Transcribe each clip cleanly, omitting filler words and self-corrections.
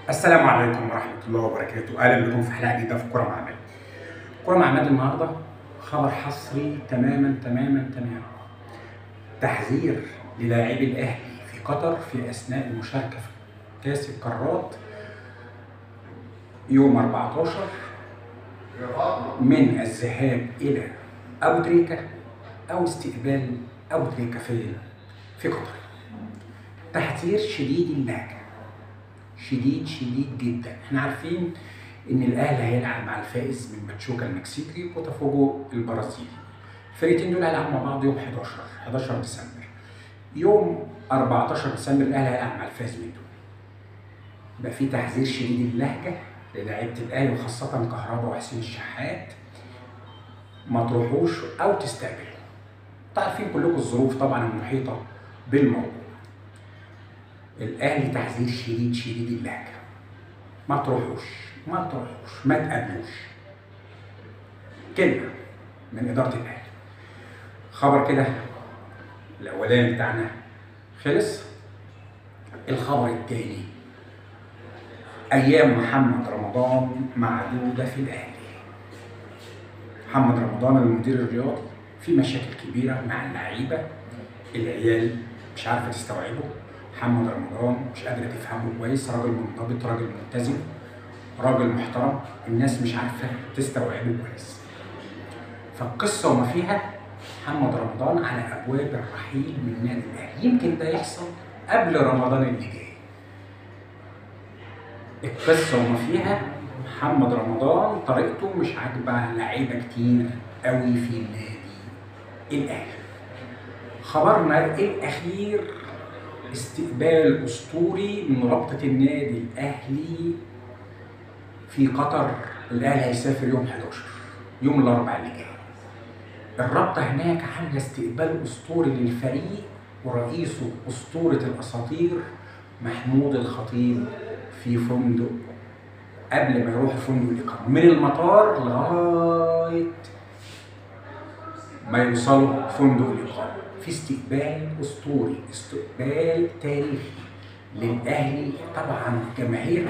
السلام عليكم ورحمة الله وبركاته، أهلا بكم في حلقة جديدة في كورة مع عماد. كورة مع عماد النهارده خبر حصري تماما. تحذير للاعبي الأهلي في قطر في أثناء المشاركة في كأس القارات يوم 14 من الذهاب إلى أبو تريكة أو استقبال أبو تريكة في قطر. تحذير شديد اللهجة، شديد جدا. احنا عارفين ان الاهلي هيلعب مع الفائز من باتشوكا المكسيكي وبوتافوجو البرازيلي. الفريقين دول هيلعبوا مع بعض يوم 11 ديسمبر. يوم 14 ديسمبر الاهلي هيلعب مع الفائز من دول. يبقى في تحذير شديد اللهجه للاعيبه الاهلي وخاصه كهربا وحسين الشحات، ما تروحوش او تستقبلوا. انتوا عارفين كلكم الظروف طبعا المحيطه بالموضوع. الاهلي تحذير شديد اللهجه، ما تروحوش ما تقابلوش. كلمه من اداره الاهلي. خبر كده الاولاني بتاعنا خلص. الخبر الثاني، ايام محمد رمضان معدوده في الاهلي. محمد رمضان المدير الرياضي في مشاكل كبيره مع اللعيبه، العيال مش عارفه تستوعبه. محمد رمضان مش قادره تفهمه كويس، راجل منضبط، راجل ملتزم، راجل محترم، الناس مش عارفه تستوعبه كويس. فالقصه وما فيها محمد رمضان على ابواب الرحيل من نادي الاهلي. يمكن ده يحصل قبل رمضان اللي جاي. القصه وما فيها محمد رمضان طريقته مش عاجبه لعيبه كتير قوي في النادي الاهلي. خبرنا الاخير استقبال اسطوري من رابطه النادي الاهلي في قطر. الاهلي هيسافر يوم 11 يوم الاربعاء اللي جاي. الرابطه هناك عامله استقبال اسطوري للفريق، ورئيسه اسطوره الاساطير محمود الخطيب في فندق قبل ما يروح فندق الاقامه، من المطار لغايه ما يوصلوا فندق الاقامه. في استقبال اسطوري، استقبال تاريخي للاهلي. طبعا جماهير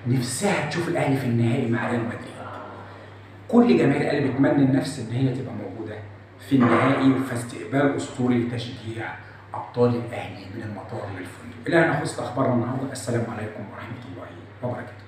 نفسها تشوف الاهلي في النهائي مع ريال مدريد. كل جماهير الاهلي بتمنى النفس ان هي تبقى موجوده في النهائي، وفي استقبال اسطوري لتشجيع ابطال الاهلي من المطار للفندق. الى هنا خلصت اخبارنا النهارده. السلام عليكم ورحمه الله وبركاته.